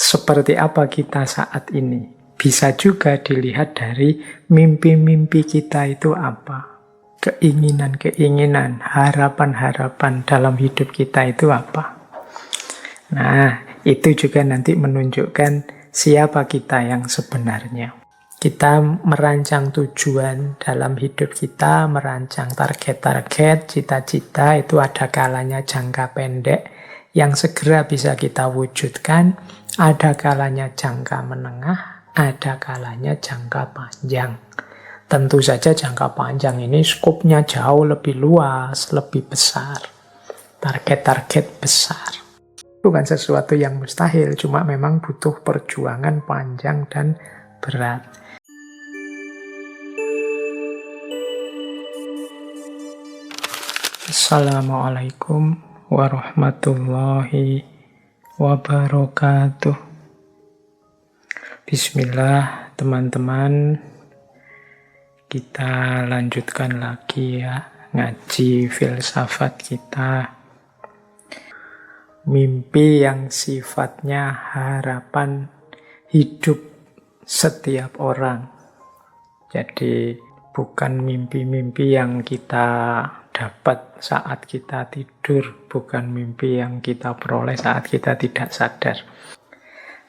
seperti apa kita saat ini. Bisa juga dilihat dari mimpi-mimpi kita itu apa. Keinginan-keinginan, harapan-harapan dalam hidup kita itu apa. Nah, itu juga nanti menunjukkan siapa kita yang sebenarnya. Kita merancang tujuan dalam hidup kita, merancang target-target, cita-cita, itu ada kalanya jangka pendek yang segera bisa kita wujudkan, ada kalanya jangka menengah, ada kalanya jangka panjang. Tentu saja jangka panjang ini skopnya jauh lebih luas, lebih besar. Target-target besar. Bukan sesuatu yang mustahil, cuma memang butuh perjuangan panjang dan berat. Assalamualaikum warahmatullahi wabarakatuh. Bismillah, teman-teman. Kita lanjutkan lagi ya, ngaji filsafat kita. Mimpi yang sifatnya harapan hidup setiap orang. Jadi bukan mimpi-mimpi yang kita dapat saat kita tidur, bukan mimpi yang kita peroleh saat kita tidak sadar.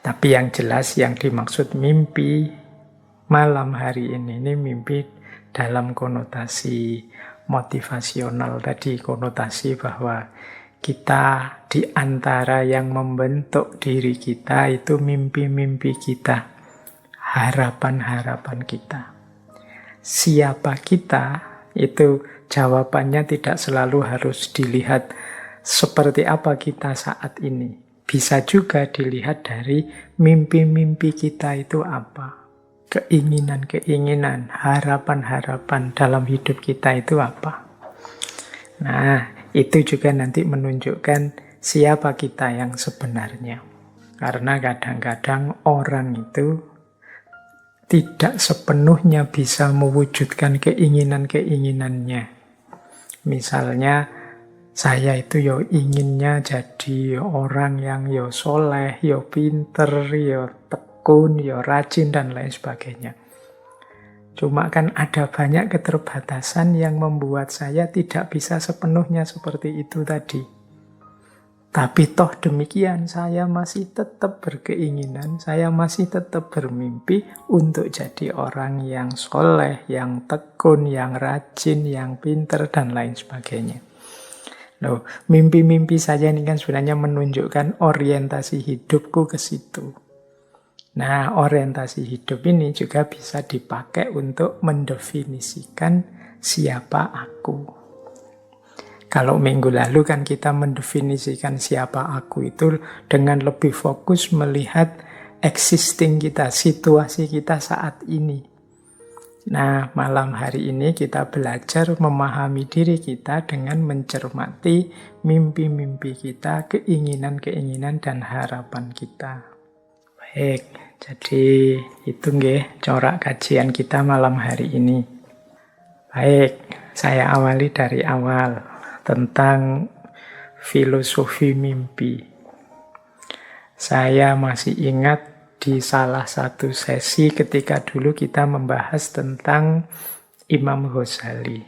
Tapi yang jelas yang dimaksud mimpi malam hari ini mimpi dalam konotasi motivasional tadi, konotasi bahwa kita di antara yang membentuk diri kita itu mimpi-mimpi kita, harapan-harapan kita. Siapa kita itu jawabannya tidak selalu harus dilihat seperti apa kita saat ini. Bisa juga dilihat dari mimpi-mimpi kita itu apa. Keinginan-keinginan, harapan-harapan dalam hidup kita itu apa. Nah, itu juga nanti menunjukkan siapa kita yang sebenarnya. Karena kadang-kadang orang itu tidak sepenuhnya bisa mewujudkan keinginan-keinginannya. Misalnya, saya itu inginnya jadi orang yang soleh, pinter, tekun, rajin, dan lain sebagainya. Cuma kan ada banyak keterbatasan yang membuat saya tidak bisa sepenuhnya seperti itu tadi. Tapi toh demikian, saya masih tetap berkeinginan, saya masih tetap bermimpi untuk jadi orang yang soleh, yang tekun, yang rajin, yang pinter, dan lain sebagainya. Loh, mimpi-mimpi saya ini kan sebenarnya menunjukkan orientasi hidupku ke situ. Nah, orientasi hidup ini juga bisa dipakai untuk mendefinisikan siapa aku. Kalau minggu lalu kan kita mendefinisikan siapa aku itu dengan lebih fokus melihat existing kita, situasi kita saat ini. Nah, malam hari ini kita belajar memahami diri kita dengan mencermati mimpi-mimpi kita, keinginan-keinginan, dan harapan kita. Baik, jadi itu nggih corak kajian kita malam hari ini. Baik, saya awali dari awal tentang filosofi mimpi. Saya masih ingat di salah satu sesi ketika dulu kita membahas tentang Imam Ghazali.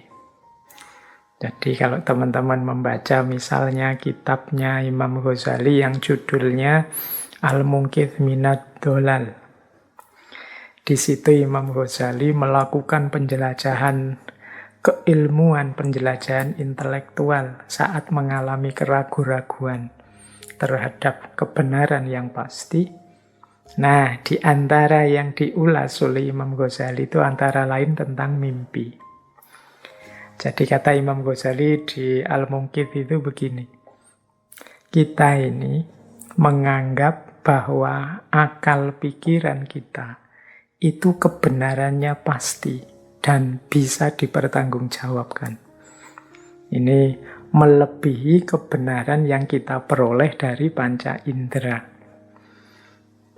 Jadi kalau teman-teman membaca misalnya kitabnya Imam Ghazali yang judulnya Al-Munqidh Minad Dhalal. Di situ Imam Ghazali melakukan penjelajahan keilmuan, penjelajahan intelektual saat mengalami keraguan-raguan terhadap kebenaran yang pasti. Nah, di antara yang diulas oleh Imam Ghazali itu antara lain tentang mimpi. Jadi kata Imam Ghazali di Al-Munqidh itu begini. Kita ini menganggap bahwa akal pikiran kita itu kebenarannya pasti dan bisa dipertanggungjawabkan. Ini melebihi kebenaran yang kita peroleh dari panca indera.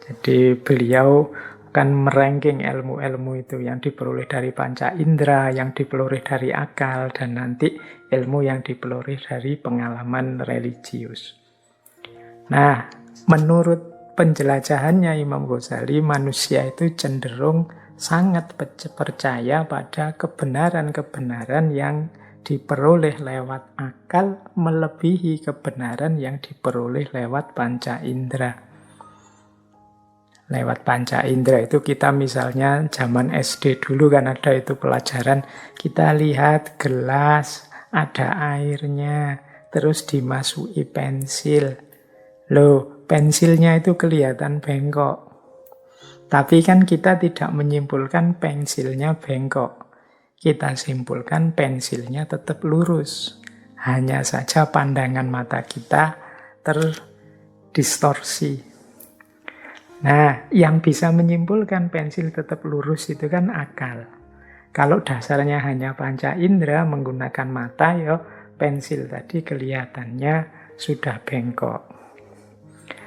Jadi beliau kan meranking ilmu-ilmu itu yang diperoleh dari panca indera, yang diperoleh dari akal, dan nanti ilmu yang diperoleh dari pengalaman religius. Nah, menurut penjelajahannya Imam Ghazali, manusia itu cenderung sangat percaya pada kebenaran-kebenaran yang diperoleh lewat akal melebihi kebenaran yang diperoleh lewat panca indera. Lewat panca indera itu kita misalnya zaman SD dulu kan ada itu pelajaran, kita lihat gelas, ada airnya, terus dimasuki pensil. Loh, pensilnya itu kelihatan bengkok. Tapi kan kita tidak menyimpulkan pensilnya bengkok. Kita simpulkan pensilnya tetap lurus. Hanya saja pandangan mata kita terdistorsi. Nah, yang bisa menyimpulkan pensil tetap lurus itu kan akal. Kalau dasarnya hanya panca indera menggunakan mata, ya pensil tadi kelihatannya sudah bengkok.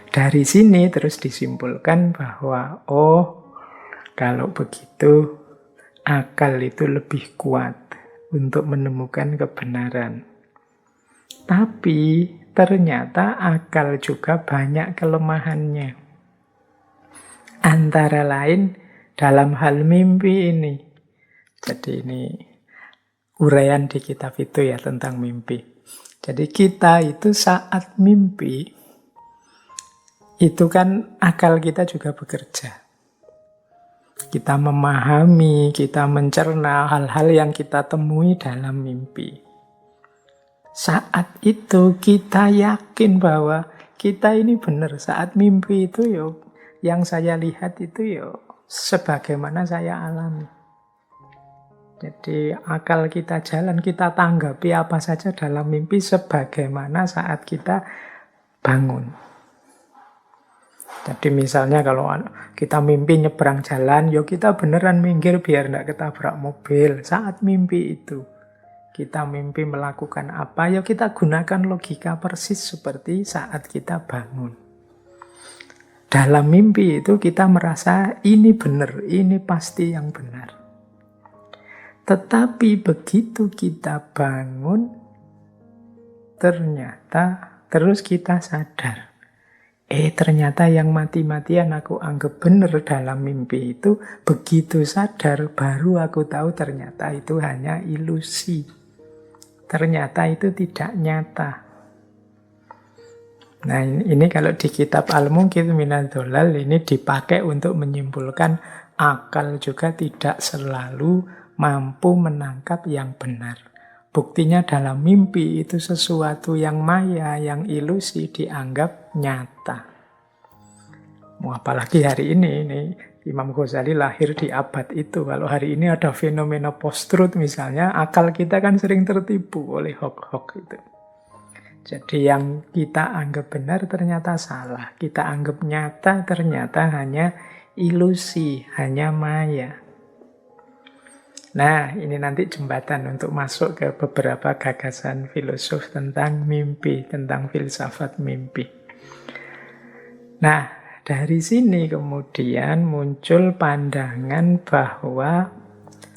Dari sini terus disimpulkan bahwa, oh, kalau begitu akal itu lebih kuat untuk menemukan kebenaran. Tapi ternyata akal juga banyak kelemahannya. Antara lain dalam hal mimpi ini. Jadi ini uraian di kitab itu ya tentang mimpi. Jadi kita itu saat mimpi, itu kan akal kita juga bekerja. Kita memahami, kita mencerna hal-hal yang kita temui dalam mimpi. Saat itu kita yakin bahwa kita ini benar. Saat mimpi itu yang saya lihat itu sebagaimana saya alami. Jadi akal kita jalan, kita tanggapi apa saja dalam mimpi sebagaimana saat kita bangun. Jadi misalnya kalau kita mimpi nyebrang jalan, kita beneran minggir biar tidak ketabrak mobil. Saat mimpi itu, kita mimpi melakukan apa, kita gunakan logika persis seperti saat kita bangun. Dalam mimpi itu kita merasa ini benar, ini pasti yang benar. Tetapi begitu kita bangun, ternyata terus kita sadar. Ternyata yang mati-matian aku anggap benar dalam mimpi itu, begitu sadar baru aku tahu ternyata itu hanya ilusi. Ternyata itu tidak nyata. Nah ini kalau di kitab Al-Munqidh Minadh Dhalal ini dipakai untuk menyimpulkan akal juga tidak selalu mampu menangkap yang benar. Buktinya dalam mimpi itu sesuatu yang maya, yang ilusi dianggap nyata. Apalagi hari ini Imam Ghazali lahir di abad itu. Kalau hari ini ada fenomena post-truth misalnya, akal kita kan sering tertipu oleh hoax-hoax itu. Jadi yang kita anggap benar ternyata salah. Kita anggap nyata ternyata hanya ilusi, hanya maya. Nah, ini nanti jembatan untuk masuk ke beberapa gagasan filosof tentang mimpi, tentang filsafat mimpi. Nah, dari sini kemudian muncul pandangan bahwa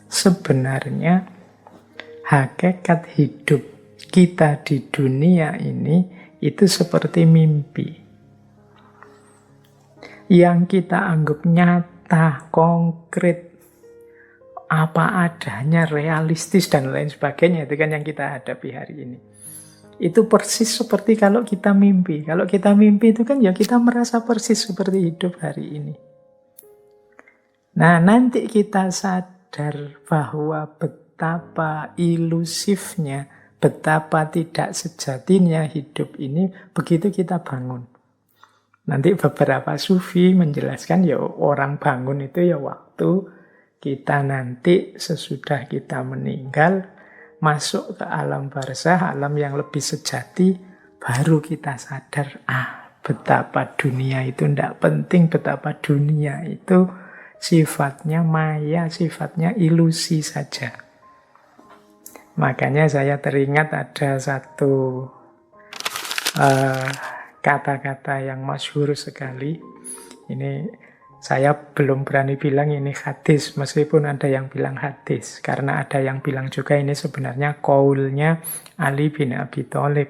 sebenarnya hakikat hidup kita di dunia ini itu seperti mimpi. Yang kita anggap nyata, konkret, apa adanya, realistis, dan lain sebagainya. Itu kan yang kita hadapi hari ini. Itu persis seperti kalau kita mimpi. Kalau kita mimpi itu kan kita merasa persis seperti hidup hari ini. Nah, nanti kita sadar bahwa betapa ilusifnya, betapa tidak sejatinya hidup ini begitu kita bangun. Nanti beberapa sufi menjelaskan orang bangun itu waktu kita nanti sesudah kita meninggal, masuk ke alam barzah, alam yang lebih sejati, baru kita sadar, betapa dunia itu tidak penting, betapa dunia itu sifatnya maya, sifatnya ilusi saja. Makanya saya teringat ada satu kata-kata yang masyhur sekali. Ini saya belum berani bilang ini hadis, meskipun ada yang bilang hadis. Karena ada yang bilang juga ini sebenarnya qaulnya Ali bin Abi Thalib.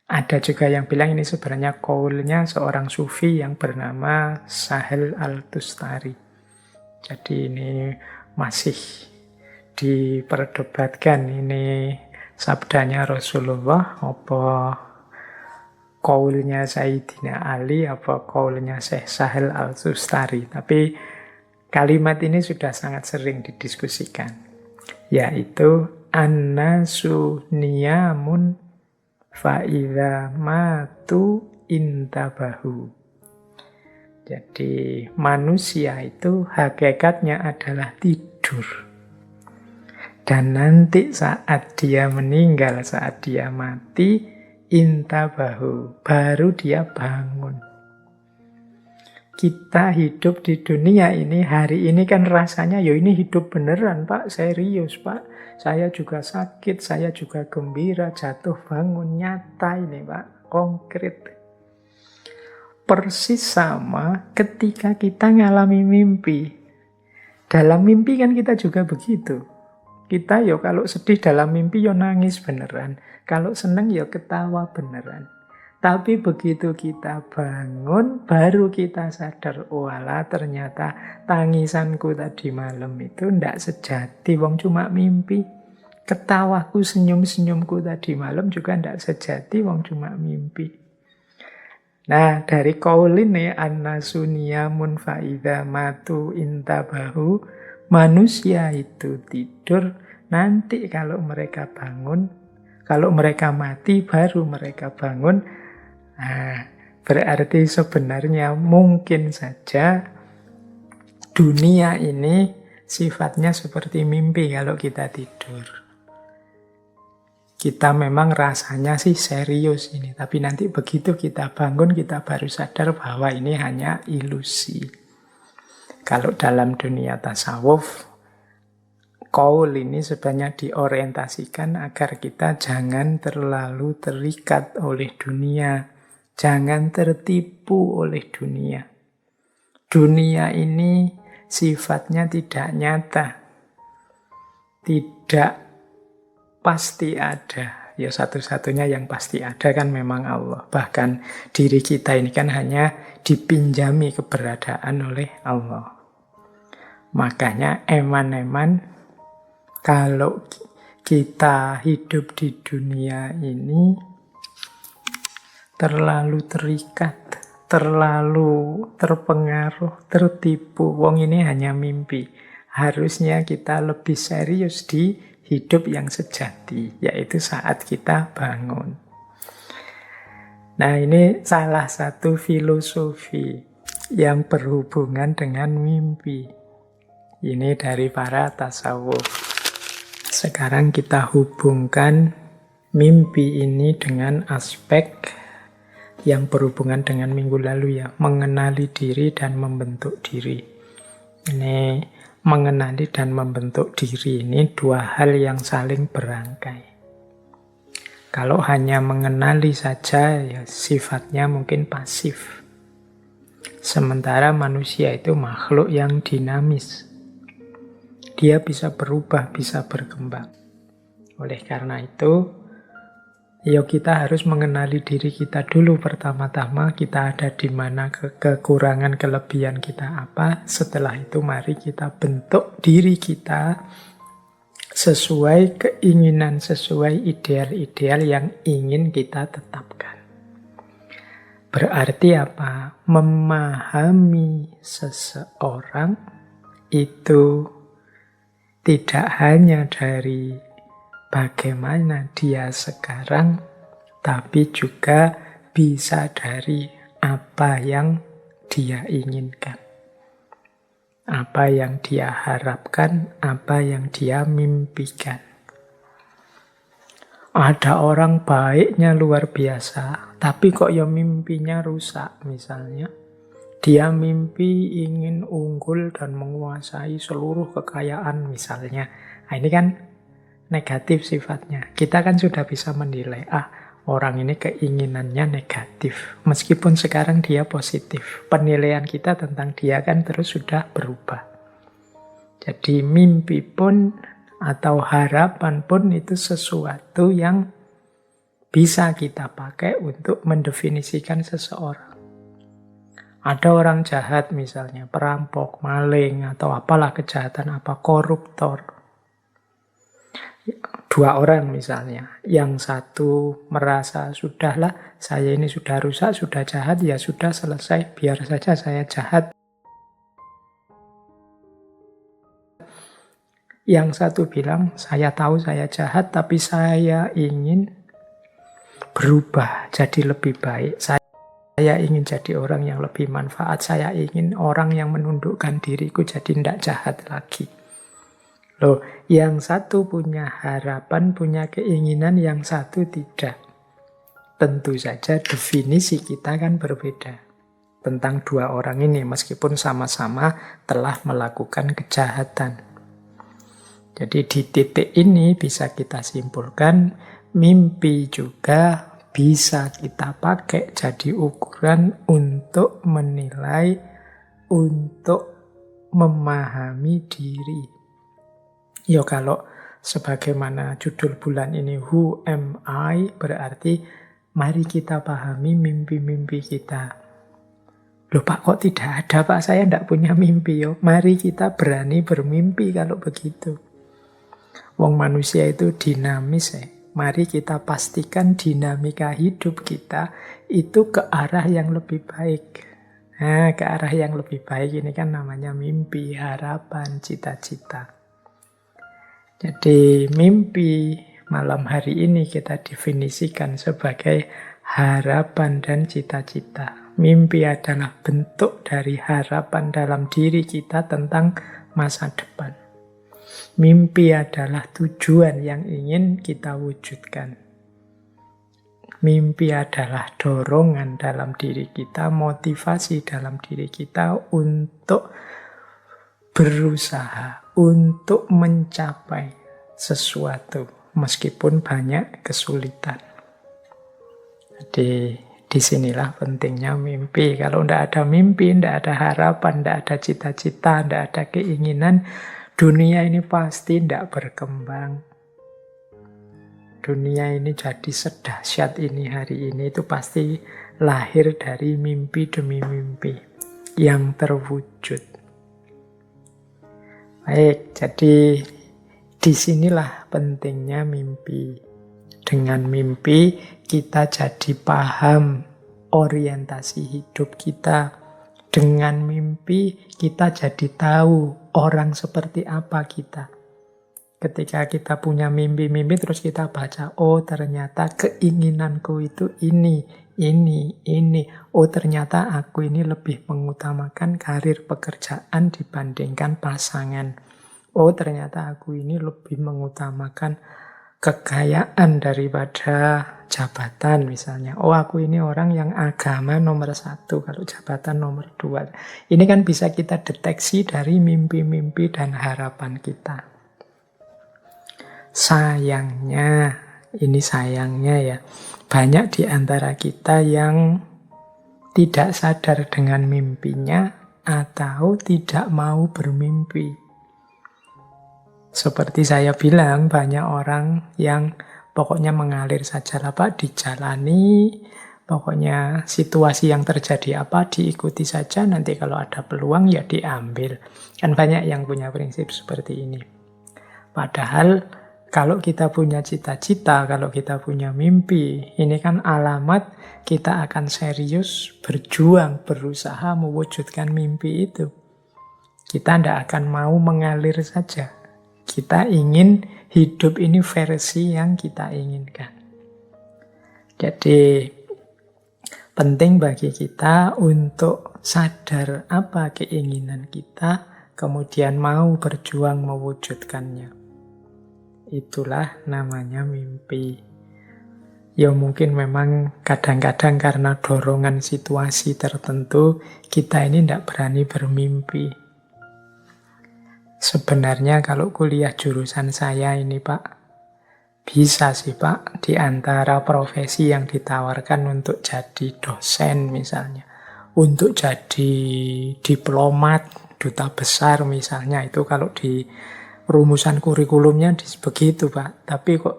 Ada juga yang bilang ini sebenarnya qaulnya seorang sufi yang bernama Sahel Al-Tustari. Jadi ini masih diperdebatkan, ini sabdanya Rasulullah apa qaulnya Sayyidina Ali apa qaulnya Syekh Sahel Al-Tustari. Tapi kalimat ini sudah sangat sering didiskusikan, yaitu annasu niyamun fa'idha matu intabahu. Jadi manusia itu hakikatnya adalah tidur. Dan nanti saat dia meninggal, saat dia mati, intabahu, baru dia bangun. Kita hidup di dunia ini, hari ini kan rasanya, ya ini hidup beneran Pak, serius Pak. Saya juga sakit, saya juga gembira, jatuh bangun, nyata ini Pak, konkret. Persis sama ketika kita ngalami mimpi. Dalam mimpi kan kita juga begitu. Kita ya kalau sedih dalam mimpi ya nangis beneran. Kalau seneng ya ketawa beneran. Tapi begitu kita bangun, baru kita sadar, walah ternyata tangisanku tadi malam itu ndak sejati, wong cuma mimpi. Ketawaku, senyum-senyumku tadi malam juga ndak sejati, wong cuma mimpi. Nah, dari qaul ini annasu niyamun fa'idha matu intabahu, manusia itu tidur, nanti kalau mereka bangun, kalau mereka mati baru mereka bangun. Nah, berarti sebenarnya mungkin saja dunia ini sifatnya seperti mimpi kalau kita tidur. Kita memang rasanya sih serius ini, tapi nanti begitu kita bangun, kita baru sadar bahwa ini hanya ilusi. Kalau dalam dunia tasawuf, qaul ini sebenarnya diorientasikan agar kita jangan terlalu terikat oleh dunia, jangan tertipu oleh dunia. Dunia ini sifatnya tidak nyata, tidak pasti ada. Ya satu-satunya yang pasti ada kan memang Allah. Bahkan diri kita ini kan hanya dipinjami keberadaan oleh Allah. Makanya eman-eman kalau kita hidup di dunia ini terlalu terikat, terlalu terpengaruh, tertipu. Wong ini hanya mimpi. Harusnya kita lebih serius di hidup yang sejati, yaitu saat kita bangun. Nah, ini salah satu filosofi yang berhubungan dengan mimpi. Ini dari para tasawuf. Sekarang kita hubungkan mimpi ini dengan aspek yang berhubungan dengan minggu lalu ya, mengenali diri dan membentuk diri. Ini mengenali dan membentuk diri ini dua hal yang saling berangkai. Kalau hanya mengenali saja, ya sifatnya mungkin pasif. Sementara manusia itu makhluk yang dinamis. Dia bisa berubah, bisa berkembang. Oleh karena itu, ya kita harus mengenali diri kita dulu pertama-tama, kita ada di mana, kekurangan, kelebihan kita apa. Setelah itu mari kita bentuk diri kita sesuai keinginan, sesuai ideal-ideal yang ingin kita tetapkan. Berarti apa? Memahami seseorang itu tidak hanya dari bagaimana dia sekarang, tapi juga bisa dari apa yang dia inginkan, apa yang dia harapkan, apa yang dia mimpikan. Ada orang baiknya luar biasa, tapi kok ya mimpinya rusak misalnya. Dia mimpi ingin unggul dan menguasai seluruh kekayaan misalnya. Nah, ini kan negatif sifatnya. Kita kan sudah bisa menilai, orang ini keinginannya negatif. Meskipun sekarang dia positif. Penilaian kita tentang dia kan terus sudah berubah. Jadi mimpi pun atau harapan pun itu sesuatu yang bisa kita pakai untuk mendefinisikan seseorang. Ada orang jahat misalnya, perampok, maling, atau apalah kejahatan apa, koruptor. Dua orang misalnya, yang satu merasa sudahlah, saya ini sudah rusak, sudah jahat, ya sudah selesai, biar saja saya jahat. Yang satu bilang, saya tahu saya jahat, tapi saya ingin berubah jadi lebih baik. Saya ingin jadi orang yang lebih manfaat. Saya ingin orang yang menundukkan diriku jadi tidak jahat lagi. Loh, yang satu punya harapan, punya keinginan, yang satu tidak. Tentu saja definisi kita kan berbeda tentang dua orang ini, meskipun sama-sama telah melakukan kejahatan. Jadi di titik ini bisa kita simpulkan, mimpi juga bisa kita pakai jadi ukuran untuk menilai, untuk memahami diri. Ya kalau sebagaimana judul bulan ini, Who Am I? Berarti mari kita pahami mimpi-mimpi kita. Loh Pak, kok tidak ada Pak? Saya tidak punya mimpi. Yo. Mari kita berani bermimpi kalau begitu. Wong manusia itu dinamis ya. Mari kita pastikan dinamika hidup kita itu ke arah yang lebih baik. Nah, ke arah yang lebih baik ini kan namanya mimpi, harapan, cita-cita. Jadi mimpi malam hari ini kita definisikan sebagai harapan dan cita-cita. Mimpi adalah bentuk dari harapan dalam diri kita tentang masa depan. Mimpi adalah tujuan yang ingin kita wujudkan. Mimpi adalah dorongan dalam diri kita, motivasi dalam diri kita untuk berusaha, untuk mencapai sesuatu, meskipun banyak kesulitan. Jadi, disinilah pentingnya mimpi. Kalau tidak ada mimpi, tidak ada harapan, tidak ada cita-cita, tidak ada keinginan, dunia ini pasti tidak berkembang. Dunia ini jadi sedahsyat ini hari ini, itu pasti lahir dari mimpi demi mimpi yang terwujud. Baik, jadi disinilah pentingnya mimpi. Dengan mimpi kita jadi paham orientasi hidup kita. Dengan mimpi kita jadi tahu orang seperti apa kita. Ketika kita punya mimpi-mimpi terus kita baca, oh ternyata keinginanku itu ini. Oh ternyata aku ini lebih mengutamakan karir pekerjaan dibandingkan pasangan. Oh ternyata aku ini lebih mengutamakan kekayaan daripada jabatan misalnya. Oh aku ini orang yang agama nomor 1, kalau jabatan nomor 2. Ini kan bisa kita deteksi dari mimpi-mimpi dan harapan kita. Sayangnya, ini sayangnya ya, banyak di antara kita yang tidak sadar dengan mimpinya atau tidak mau bermimpi. Seperti saya bilang, banyak orang yang pokoknya mengalir saja lah Pak, dijalani, pokoknya situasi yang terjadi apa diikuti saja, nanti kalau ada peluang ya diambil. Kan banyak yang punya prinsip seperti ini. Padahal kalau kita punya cita-cita, kalau kita punya mimpi, ini kan alamat kita akan serius berjuang, berusaha mewujudkan mimpi itu. Kita tidak akan mau mengalir saja. Kita ingin hidup ini versi yang kita inginkan. Jadi penting bagi kita untuk sadar apa keinginan kita, kemudian mau berjuang mewujudkannya. Itulah namanya mimpi. Ya mungkin memang kadang-kadang karena dorongan situasi tertentu, kita ini tidak berani bermimpi. Sebenarnya kalau kuliah jurusan saya ini Pak, bisa sih Pak, di antara profesi yang ditawarkan untuk jadi dosen misalnya, untuk jadi diplomat, duta besar misalnya, itu kalau di rumusan kurikulumnya begitu Pak. Tapi kok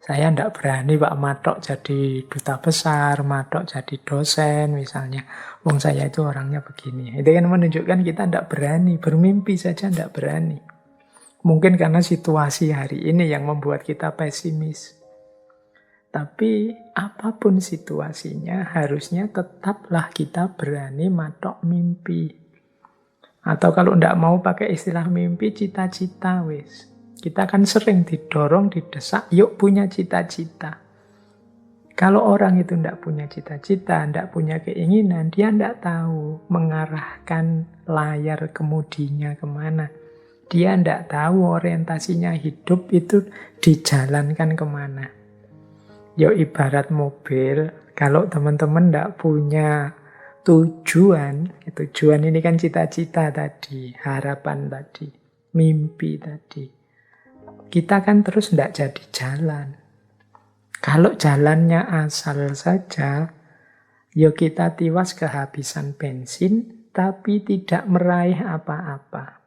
Saya tidak berani Pak Matok jadi duta besar, Matok jadi dosen misalnya. Wong saya itu orangnya begini. Itu kan menunjukkan kita tidak berani, bermimpi saja tidak berani. Mungkin karena situasi hari ini yang membuat kita pesimis. Tapi apapun situasinya, harusnya tetaplah kita berani matok mimpi. Atau kalau tidak mau pakai istilah mimpi, cita-cita wis. Kita kan sering didorong, didesak, yuk punya cita-cita. Kalau orang itu tidak punya cita-cita, tidak punya keinginan, dia tidak tahu mengarahkan layar kemudinya kemana. Dia tidak tahu orientasinya hidup itu dijalankan kemana. Yuk ibarat mobil, kalau teman-teman tidak punya tujuan, tujuan ini kan cita-cita tadi, harapan tadi, mimpi tadi. Kita kan terus tidak jadi jalan. Kalau jalannya asal saja, ya kita tiwas kehabisan bensin, tapi tidak meraih apa-apa.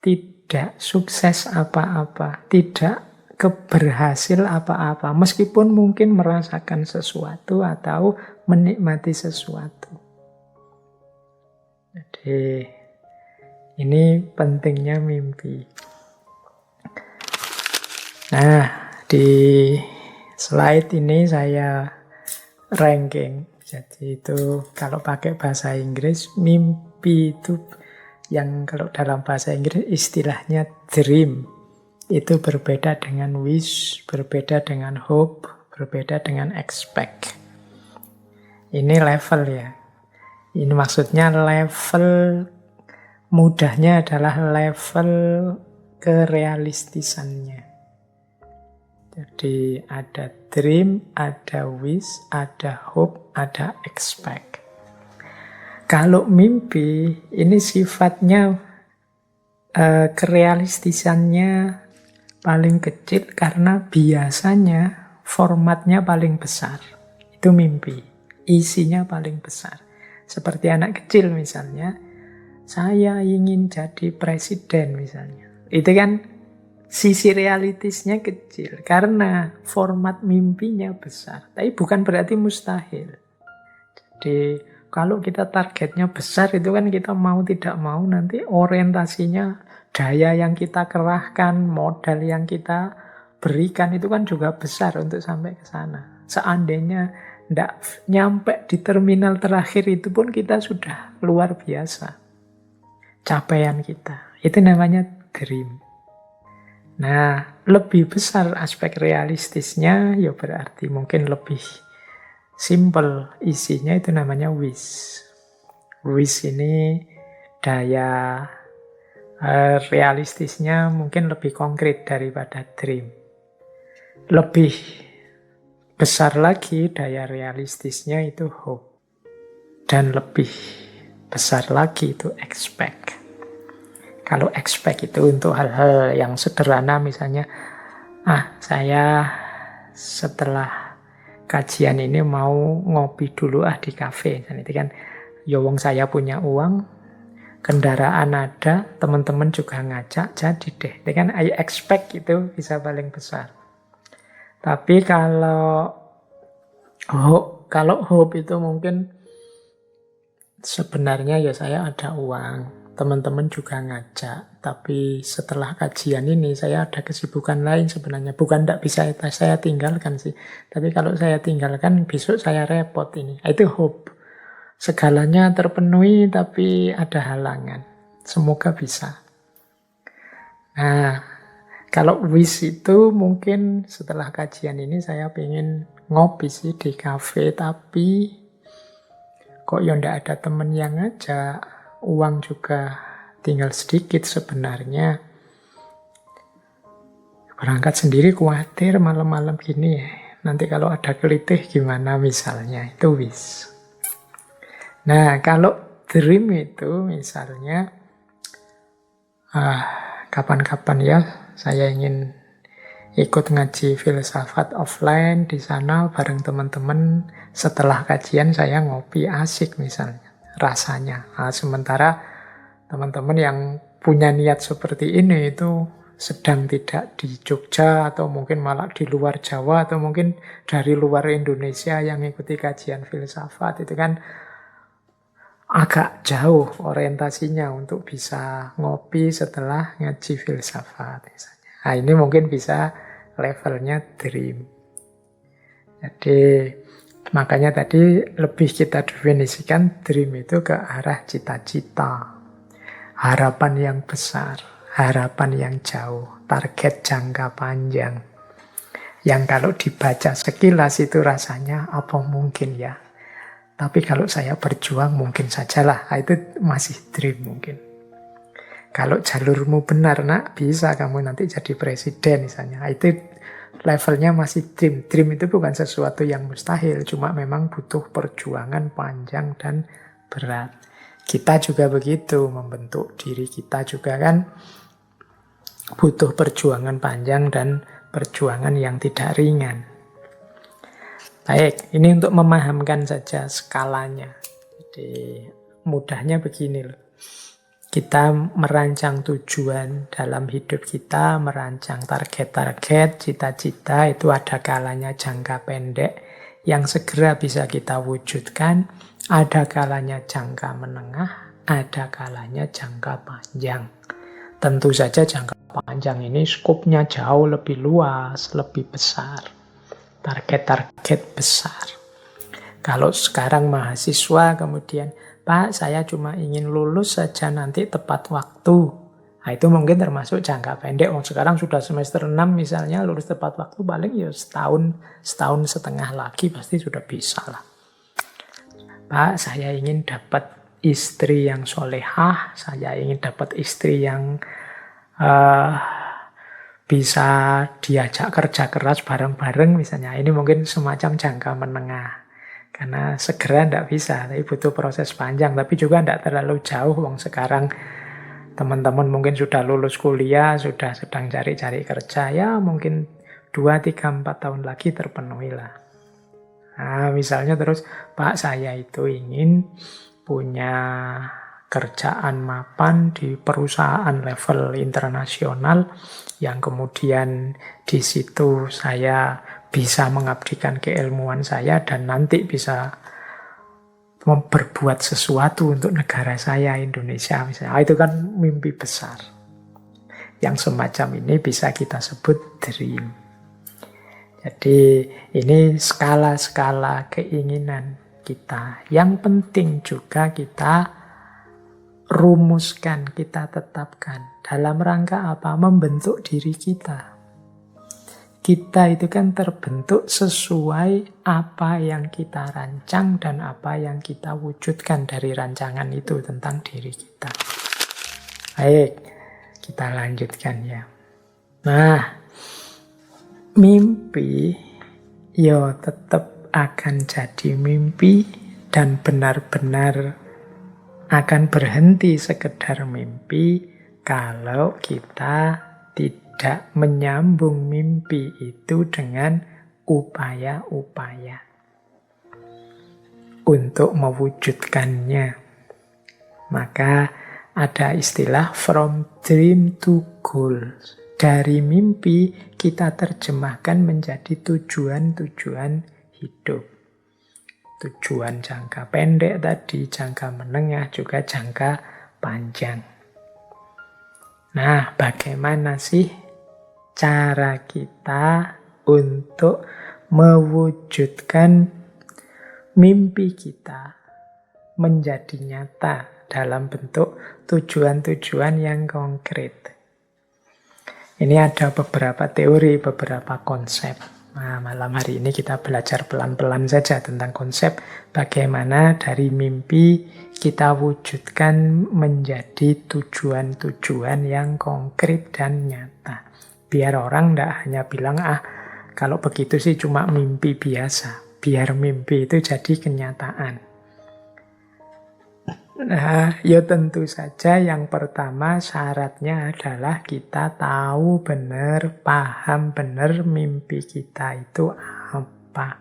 Tidak sukses apa-apa, tidak keberhasil apa-apa. Meskipun mungkin merasakan sesuatu atau menikmati sesuatu. Jadi, ini pentingnya mimpi. Nah, di slide ini saya ranking. Jadi itu kalau pakai bahasa Inggris, mimpi itu yang kalau dalam bahasa Inggris istilahnya dream. Itu berbeda dengan wish, berbeda dengan hope, berbeda dengan expect. Ini level ya. Ini maksudnya level mudahnya adalah level kerealistisannya. Jadi ada dream, ada wish, ada hope, ada expect. Kalau mimpi, ini sifatnya kerealistisannya paling kecil karena biasanya formatnya paling besar. Itu mimpi, isinya paling besar. Seperti anak kecil misalnya, saya ingin jadi presiden misalnya. Itu kan sisi realitisnya kecil karena format mimpinya besar. Tapi bukan berarti mustahil. Jadi kalau kita targetnya besar itu kan kita mau tidak mau nanti orientasinya, daya yang kita kerahkan, modal yang kita berikan itu kan juga besar untuk sampai ke sana. Seandainya tidak nyampe di terminal terakhir itu pun kita sudah luar biasa. Capaian kita. Itu namanya dream. Nah, lebih besar aspek realistisnya, ya berarti mungkin lebih simple isinya itu namanya wish. Wish ini daya realistisnya mungkin lebih konkret daripada dream. Lebih besar lagi daya realistisnya itu hope. Dan lebih besar lagi itu expect. Kalau expect itu untuk hal-hal yang sederhana misalnya, saya setelah kajian ini mau ngopi dulu di kafe. Dan itu kan, ya wong saya punya uang, kendaraan ada, teman-teman juga ngajak, jadi deh. Itu kan I expect itu bisa paling besar. Tapi kalau hope itu mungkin sebenarnya ya saya ada uang. Teman-teman juga ngajak, tapi setelah kajian ini saya ada kesibukan lain sebenarnya. Bukan tidak bisa saya tinggalkan sih, tapi kalau saya tinggalkan besok saya repot ini. Itu hope. Segalanya terpenuhi tapi ada halangan. Semoga bisa. Nah, kalau wish itu mungkin setelah kajian ini saya pengen ngopi sih di kafe, tapi kok ya ndak ada temen yang ngajak. Uang juga tinggal sedikit sebenarnya. Berangkat sendiri khawatir malam-malam gini ya. Nanti kalau ada kelitih gimana misalnya. Itu wish. Nah kalau dream itu misalnya, kapan-kapan ya saya ingin ikut ngaji filsafat offline di sana bareng teman-teman. Setelah kajian saya ngopi asik misalnya. Rasanya. Sementara teman-teman yang punya niat seperti ini itu sedang tidak di Jogja, atau mungkin malah di luar Jawa, atau mungkin dari luar Indonesia yang ikuti kajian filsafat, itu kan agak jauh orientasinya untuk bisa ngopi setelah ngaji filsafat misalnya. Nah, ini mungkin bisa levelnya dream. Jadi makanya tadi lebih kita definisikan dream itu ke arah cita-cita, harapan yang besar, harapan yang jauh, target jangka panjang. Yang kalau dibaca sekilas itu rasanya apa mungkin ya. Tapi kalau saya berjuang mungkin sajalah, itu masih dream mungkin. Kalau jalurmu benar nak, bisa kamu nanti jadi presiden misalnya. Itu levelnya masih dream. Dream itu bukan sesuatu yang mustahil, cuma memang butuh perjuangan panjang dan berat. Kita juga begitu, membentuk diri kita juga kan butuh perjuangan panjang dan perjuangan yang tidak ringan. Baik, ini untuk memahamkan saja skalanya. Jadi mudahnya begini loh. Kita merancang tujuan dalam hidup kita, merancang target-target, cita-cita, itu ada kalanya jangka pendek yang segera bisa kita wujudkan, ada kalanya jangka menengah, ada kalanya jangka panjang. Tentu saja jangka panjang ini skopnya jauh lebih luas, lebih besar. Target-target besar. Kalau sekarang mahasiswa kemudian, Pak, saya cuma ingin lulus saja nanti tepat waktu. Nah, itu mungkin termasuk jangka pendek. Sekarang sudah semester 6 misalnya, lulus tepat waktu paling ya setahun setengah lagi pasti sudah bisa lah. Pak, saya ingin dapat istri yang solehah, saya ingin dapat istri yang bisa diajak kerja keras bareng-bareng misalnya. Ini mungkin semacam jangka menengah. Karena segera tidak bisa, tapi butuh proses panjang. Tapi juga tidak terlalu jauh. Sekarang teman-teman mungkin sudah lulus kuliah, sudah sedang cari-cari kerja. Ya mungkin 2, 3, 4 tahun lagi terpenuhi lah. Nah, misalnya terus, Pak, saya itu ingin punya kerjaan mapan di perusahaan level internasional yang kemudian di situ saya bisa mengabdikan keilmuan saya dan nanti bisa berbuat sesuatu untuk negara saya, Indonesia misalnya. Itu kan mimpi besar. Yang semacam ini bisa kita sebut dream. Jadi ini skala-skala keinginan kita. Yang penting juga kita rumuskan, kita tetapkan. Dalam rangka apa? Membentuk diri kita. Kita itu kan terbentuk sesuai apa yang kita rancang dan apa yang kita wujudkan dari rancangan itu tentang diri kita. Baik, kita lanjutkan ya. Nah, mimpi ya tetap akan jadi mimpi dan benar-benar akan berhenti sekedar mimpi kalau kita tidak menyambung mimpi itu dengan upaya-upaya untuk mewujudkannya. Maka ada istilah from dream to goal. Dari mimpi kita terjemahkan menjadi tujuan-tujuan hidup. Tujuan jangka pendek tadi, jangka menengah, juga jangka panjang. Nah, bagaimana sih cara kita untuk mewujudkan mimpi kita menjadi nyata dalam bentuk tujuan-tujuan yang konkret? Ini ada beberapa teori, beberapa konsep. Nah, malam hari ini kita belajar pelan-pelan saja tentang konsep bagaimana dari mimpi kita wujudkan menjadi tujuan-tujuan yang konkret dan nyata. Biar orang tidak hanya bilang, kalau begitu sih cuma mimpi biasa. Biar mimpi itu jadi kenyataan. Nah, ya tentu saja yang pertama syaratnya adalah kita tahu benar, paham benar mimpi kita itu apa.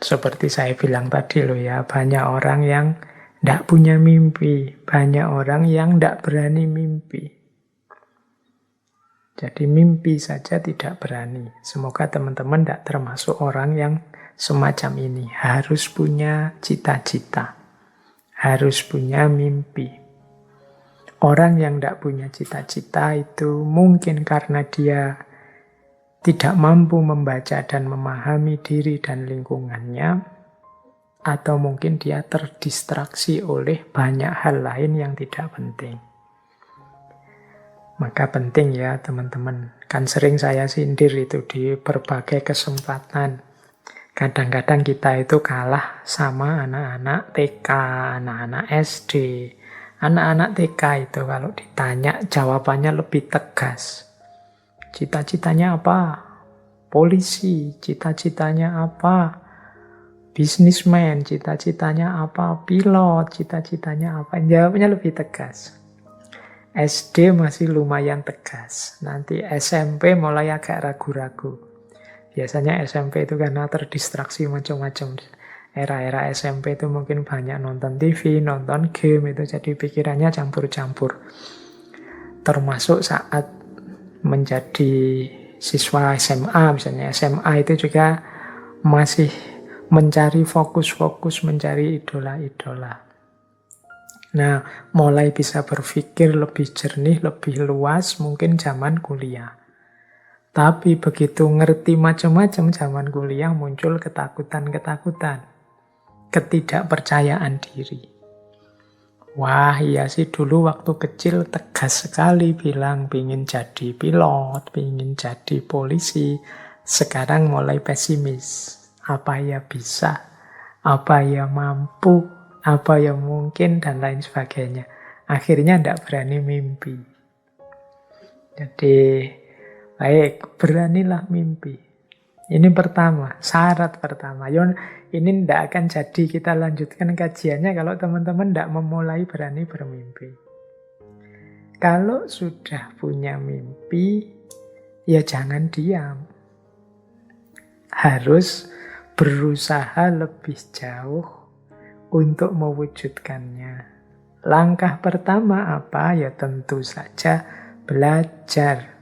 Seperti saya bilang tadi loh ya, banyak orang yang tidak punya mimpi, banyak orang yang tidak berani mimpi. Jadi mimpi saja tidak berani. Semoga teman-teman tidak termasuk orang yang semacam ini. Harus punya cita-cita. Harus punya mimpi. Orang yang tidak punya cita-cita itu mungkin karena dia tidak mampu membaca dan memahami diri dan lingkungannya, atau mungkin dia terdistraksi oleh banyak hal lain yang tidak penting. Maka penting ya teman-teman, kan sering saya sindir itu di berbagai kesempatan. Kadang-kadang kita itu kalah sama anak-anak TK, anak-anak SD. Anak-anak TK itu kalau ditanya jawabannya lebih tegas. Cita-citanya apa? Polisi. Cita-citanya apa? Bisnismen. Cita-citanya apa? Pilot. Cita-citanya apa? Jawabnya lebih tegas. SD masih lumayan tegas. Nanti SMP mulai agak ragu-ragu. Biasanya SMP itu karena terdistraksi macam-macam. Era-era SMP itu mungkin banyak nonton TV, nonton game, itu jadi pikirannya campur-campur. Termasuk saat menjadi siswa SMA, misalnya SMA itu juga masih mencari fokus-fokus, mencari idola-idola. Nah, mulai bisa berpikir lebih jernih, lebih luas, mungkin zaman kuliah. Tapi begitu ngerti macam-macam zaman kuliah, muncul ketakutan-ketakutan. Ketidakpercayaan diri. Wah, iya sih dulu waktu kecil tegas sekali bilang pingin jadi pilot, pingin jadi polisi. Sekarang mulai pesimis. Apa ya bisa? Apa ya mampu? Apa yang mungkin, dan lain sebagainya. Akhirnya tidak berani mimpi. Jadi, baik, beranilah mimpi. Ini pertama, syarat pertama. Ini tidak akan jadi kita lanjutkan kajiannya kalau teman-teman tidak memulai berani bermimpi. Kalau sudah punya mimpi, ya jangan diam. Harus berusaha lebih jauh untuk mewujudkannya. Langkah pertama apa? Ya tentu saja belajar.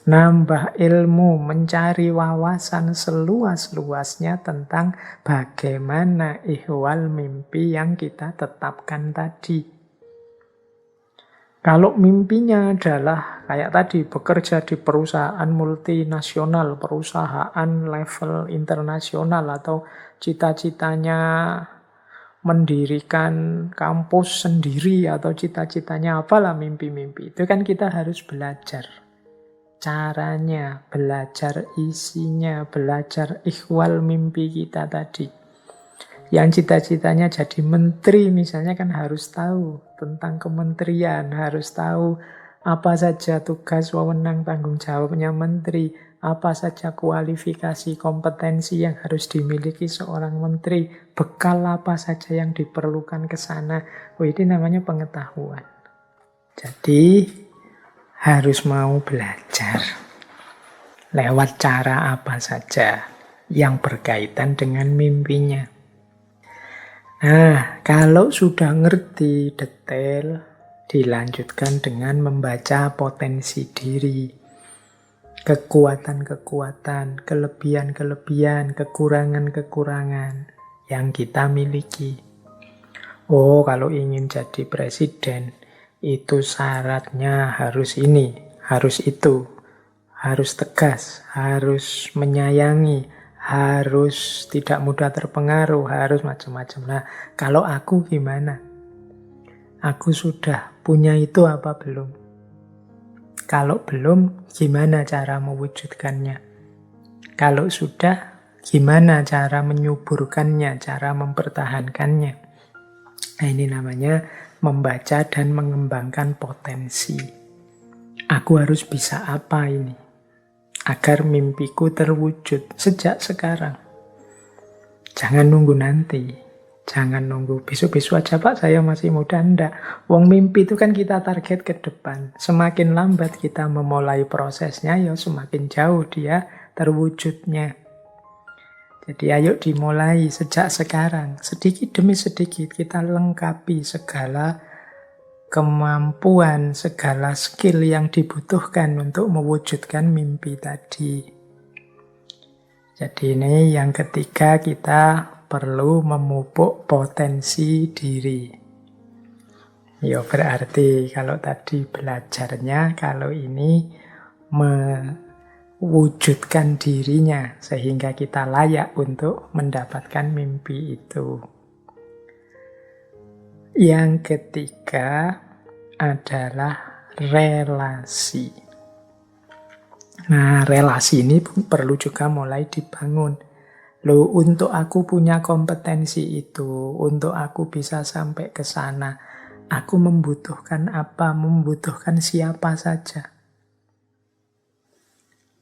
Nambah ilmu, mencari wawasan seluas-luasnya tentang bagaimana ihwal mimpi yang kita tetapkan tadi. Kalau mimpinya adalah kayak tadi, bekerja di perusahaan multinasional, perusahaan level internasional, atau cita-citanya mendirikan kampus sendiri, atau cita-citanya apalah mimpi-mimpi. Itu kan kita harus belajar caranya, belajar isinya, belajar ikhwal mimpi kita tadi. Yang cita-citanya jadi menteri misalnya kan harus tahu tentang kementerian, harus tahu apa saja tugas, wewenang, tanggung jawabnya menteri, apa saja kualifikasi, kompetensi yang harus dimiliki seorang menteri, bekal apa saja yang diperlukan ke sana. Ini namanya pengetahuan. Jadi harus mau belajar lewat cara apa saja yang berkaitan dengan mimpinya. Nah, kalau sudah ngerti detail, dilanjutkan dengan membaca potensi diri. Kekuatan-kekuatan, kelebihan-kelebihan, kekurangan-kekurangan yang kita miliki. Oh, kalau ingin jadi presiden, itu syaratnya harus ini, harus itu. Harus tegas, harus menyayangi, harus tidak mudah terpengaruh, harus macam-macam. Nah, kalau aku gimana? Aku sudah punya itu apa belum? Kalau belum, gimana cara mewujudkannya? Kalau sudah, gimana cara menyuburkannya, cara mempertahankannya? Nah, ini namanya membaca dan mengembangkan potensi. Aku harus bisa apa ini? Agar mimpiku terwujud sejak sekarang. Jangan nunggu nanti. Jangan nunggu besok-besok aja Pak, saya masih muda. Ndak. Wong mimpi itu kan kita target ke depan. Semakin lambat kita memulai prosesnya, ya semakin jauh dia terwujudnya. Jadi ayo dimulai sejak sekarang. Sedikit demi sedikit kita lengkapi segala kemampuan, segala skill yang dibutuhkan untuk mewujudkan mimpi tadi. Jadi ini yang ketiga, kita perlu memupuk potensi diri. Ya berarti kalau tadi belajarnya, kalau ini mewujudkan dirinya sehingga kita layak untuk mendapatkan mimpi itu. Yang ketiga adalah relasi. Nah, relasi ini perlu juga mulai dibangun. Loh, untuk aku punya kompetensi itu, untuk aku bisa sampai ke sana, aku membutuhkan apa? Membutuhkan siapa saja?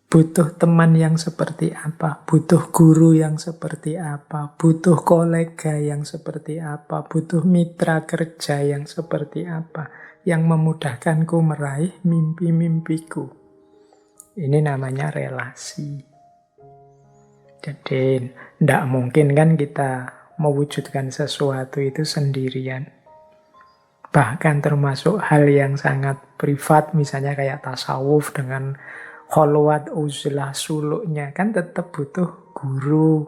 Butuh teman yang seperti apa? Butuh guru yang seperti apa? Butuh kolega yang seperti apa? Butuh mitra kerja yang seperti apa? Yang memudahkanku meraih mimpi-mimpiku. Ini namanya relasi. Jadi, tidak mungkin kan kita mewujudkan sesuatu itu sendirian. Bahkan termasuk hal yang sangat privat, misalnya kayak tasawuf dengan kholwat, uzlah, suluknya, kan tetap butuh guru,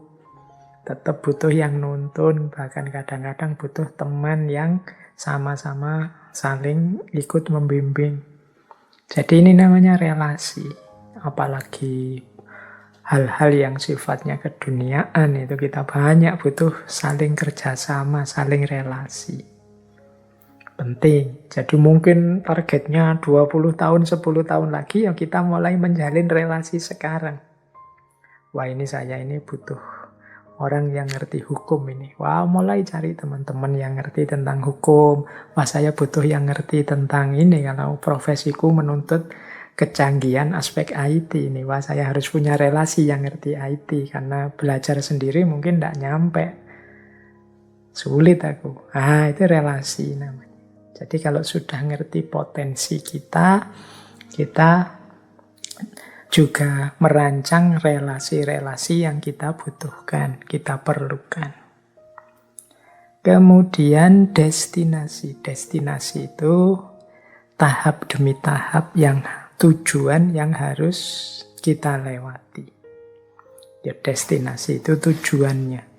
tetap butuh yang nuntun, bahkan kadang-kadang butuh teman yang sama-sama saling ikut membimbing. Jadi ini namanya relasi. Apalagi hal-hal yang sifatnya keduniaan itu kita banyak butuh saling kerjasama, saling relasi. Penting. Jadi mungkin targetnya 20 tahun, 10 tahun lagi, ya kita mulai menjalin relasi sekarang. Wah, ini saya ini butuh orang yang ngerti hukum ini. Wah, mulai cari teman-teman yang ngerti tentang hukum. Wah, saya butuh yang ngerti tentang ini. Kalau profesiku menuntut kecanggihan aspek IT ini. Wah, saya harus punya relasi yang ngerti IT. Karena belajar sendiri mungkin tidak nyampe. Sulit aku. Itu relasi namanya. Jadi kalau sudah ngerti potensi kita, kita juga merancang relasi-relasi yang kita butuhkan, kita perlukan. Kemudian destinasi. Destinasi itu tahap demi tahap yang tujuan yang harus kita lewati. Ya, destinasi itu tujuannya.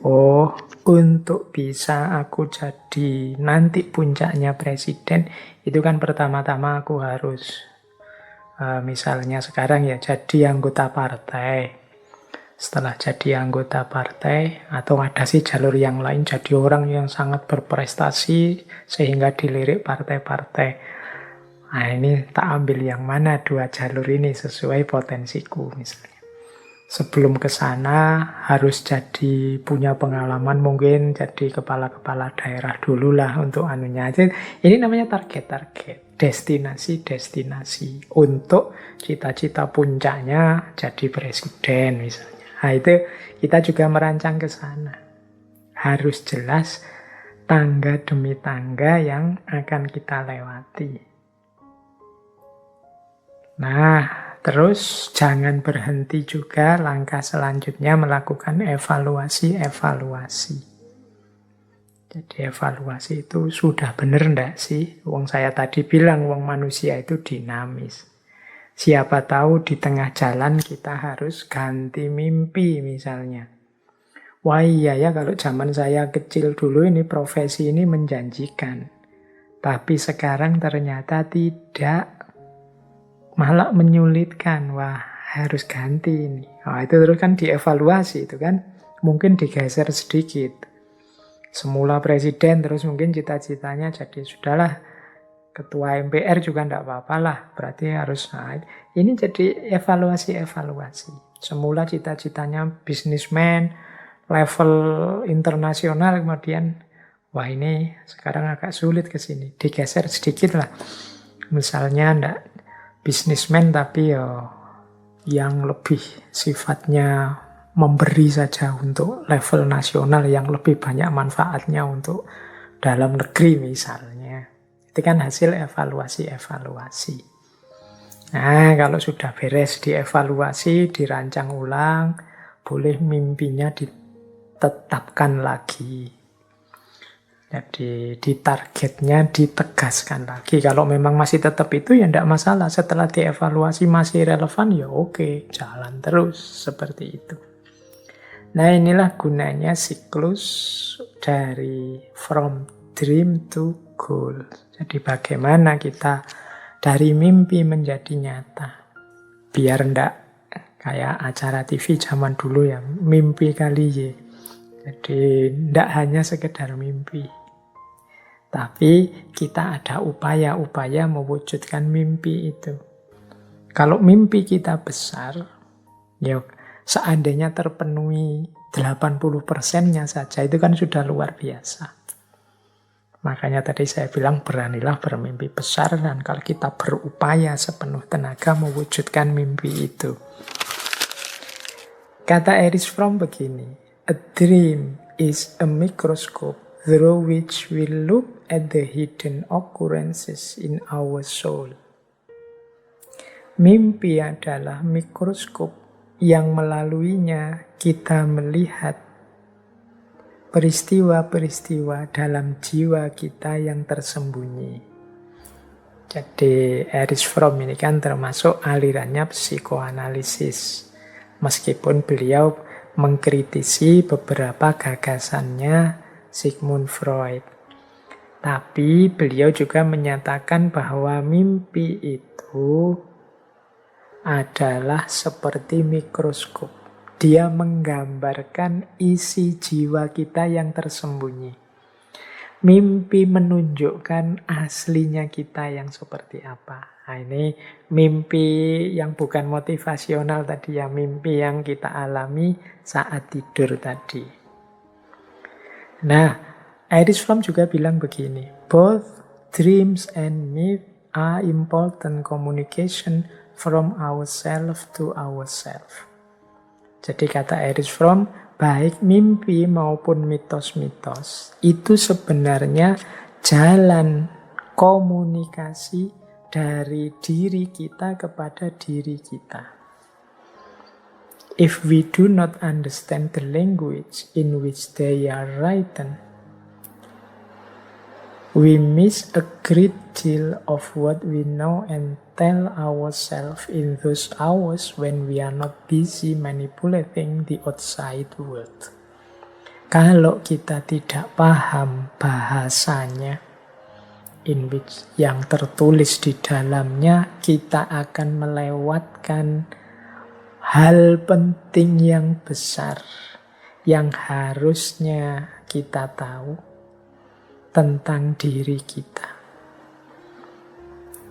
Oh, untuk bisa aku jadi nanti puncaknya presiden, itu kan pertama-tama aku harus, misalnya sekarang ya, jadi anggota partai. Setelah jadi anggota partai, atau ada sih jalur yang lain, jadi orang yang sangat berprestasi sehingga dilirik partai-partai. Nah, ini tak ambil yang mana dua jalur ini sesuai potensiku misalnya. Sebelum ke sana harus jadi punya pengalaman, mungkin jadi kepala-kepala daerah dulu lah untuk anunya. Ini namanya target-target, destinasi-destinasi untuk cita-cita puncaknya jadi presiden misalnya. Nah, itu kita juga merancang ke sana. Harus jelas tangga demi tangga yang akan kita lewati. Nah, terus jangan berhenti juga, langkah selanjutnya melakukan evaluasi. Jadi evaluasi itu sudah benar enggak sih? Wong saya tadi bilang wong manusia itu dinamis. Siapa tahu di tengah jalan kita harus ganti mimpi misalnya. Wah iya ya, kalau zaman saya kecil dulu ini profesi ini menjanjikan. Tapi sekarang ternyata tidak. Malah menyulitkan. Wah, harus ganti ini. Itu terus kan dievaluasi itu kan. Mungkin digeser sedikit. Semula presiden, terus mungkin cita-citanya jadi sudahlah ketua MPR juga enggak apa-apa lah. Berarti harus, ini jadi evaluasi. Semula cita-citanya bisnismen, level internasional, kemudian wah ini sekarang agak sulit ke sini. Digeser sedikit lah. Misalnya enggak bisnismen tapi yang lebih sifatnya memberi saja untuk level nasional, yang lebih banyak manfaatnya untuk dalam negeri misalnya. Itu kan hasil evaluasi. Nah, kalau sudah beres dievaluasi, dirancang ulang, boleh mimpinya ditetapkan lagi. Jadi di targetnya ditegaskan lagi. Kalau memang masih tetap itu ya tidak masalah. Setelah dievaluasi masih relevan ya oke, jalan terus seperti itu. Nah inilah gunanya siklus dari from dream to goal. Jadi bagaimana kita dari mimpi menjadi nyata. Biar ndak kayak acara TV zaman dulu ya, mimpi kali ya. Jadi ndak hanya sekedar mimpi. Tapi kita ada upaya-upaya mewujudkan mimpi itu. Kalau mimpi kita besar, ya seandainya terpenuhi 80%-nya saja, itu kan sudah luar biasa. Makanya tadi saya bilang beranilah bermimpi besar, dan kalau kita berupaya sepenuh tenaga mewujudkan mimpi itu. Kata Erich Fromm begini, a dream is a microscope through which we look at the hidden occurrences in our soul. Mimpi adalah mikroskop yang melaluinya kita melihat peristiwa-peristiwa dalam jiwa kita yang tersembunyi. Jadi Erich Fromm ini kan termasuk alirannya psikoanalisis. Meskipun beliau mengkritisi beberapa gagasannya Sigmund Freud. Tapi beliau juga menyatakan bahwa mimpi itu adalah seperti mikroskop. Dia menggambarkan isi jiwa kita yang tersembunyi. Mimpi menunjukkan aslinya kita yang seperti apa. Nah, ini mimpi yang bukan motivasional tadi ya, mimpi yang kita alami saat tidur tadi. Nah, Erich Fromm juga bilang begini, both dreams and myth are important communication from ourselves to ourselves. Jadi kata Erich Fromm, baik mimpi maupun mitos-mitos itu sebenarnya jalan komunikasi dari diri kita kepada diri kita. If we do not understand the language in which they are written, we miss a great deal of what we know and tell ourselves in those hours when we are not busy manipulating the outside world. Kalau kita tidak paham bahasanya, in which yang tertulis di dalamnya, kita akan melewatkan hal penting yang besar yang harusnya kita tahu tentang diri kita,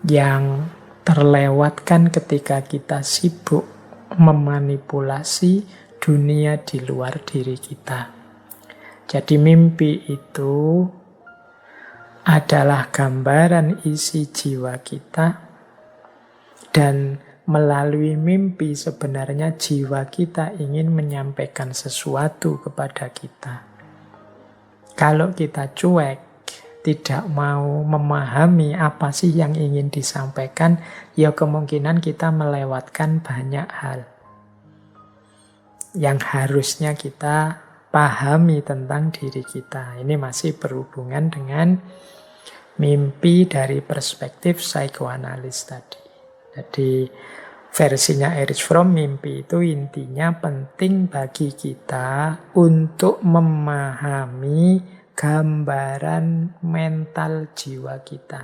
yang terlewatkan ketika kita sibuk memanipulasi dunia di luar diri kita. Jadi mimpi itu adalah gambaran isi jiwa kita, dan melalui mimpi sebenarnya jiwa kita ingin menyampaikan sesuatu kepada kita. Kalau kita cuek, tidak mau memahami apa sih yang ingin disampaikan, ya kemungkinan kita melewatkan banyak hal yang harusnya kita pahami tentang diri kita. Ini masih berhubungan dengan mimpi dari perspektif psikoanalis tadi. Jadi versinya Erich Fromm, mimpi itu intinya penting bagi kita untuk memahami gambaran mental jiwa kita.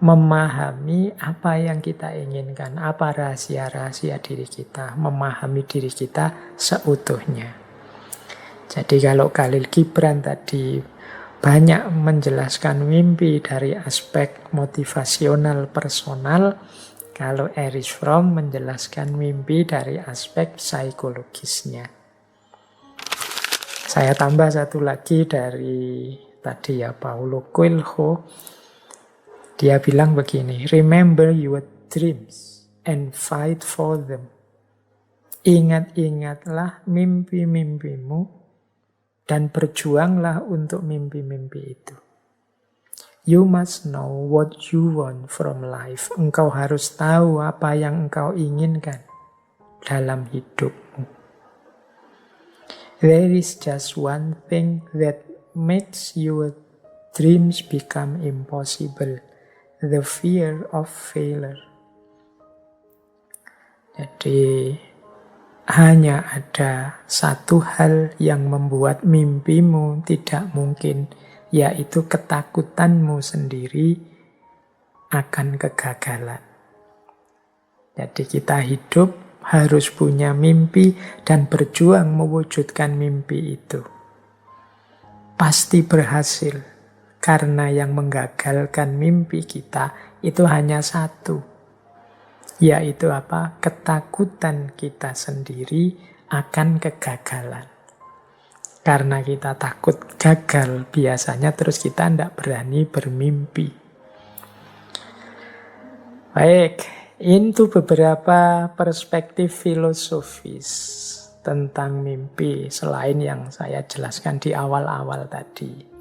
Memahami apa yang kita inginkan, apa rahasia-rahasia diri kita, memahami diri kita seutuhnya. Jadi kalau Khalil Gibran tadi banyak menjelaskan mimpi dari aspek motivasional personal, kalau Erich Fromm menjelaskan mimpi dari aspek psikologisnya. Saya tambah satu lagi dari tadi ya, Paulo Coelho. Dia bilang begini, remember your dreams and fight for them. Ingat-ingatlah mimpi-mimpimu dan berjuanglah untuk mimpi-mimpi itu. You must know what you want from life. Engkau harus tahu apa yang engkau inginkan dalam hidupmu. There is just one thing that makes your dreams become impossible. The fear of failure. Jadi hanya ada satu hal yang membuat mimpimu tidak mungkin, yaitu ketakutanmu sendiri akan kegagalan. Jadi kita hidup harus punya mimpi dan berjuang mewujudkan mimpi itu. Pasti berhasil, karena yang menggagalkan mimpi kita itu hanya satu, yaitu apa? Ketakutan kita sendiri akan kegagalan. Karena kita takut gagal, biasanya terus kita tidak berani bermimpi. Baik, itu beberapa perspektif filosofis tentang mimpi selain yang saya jelaskan di awal-awal tadi.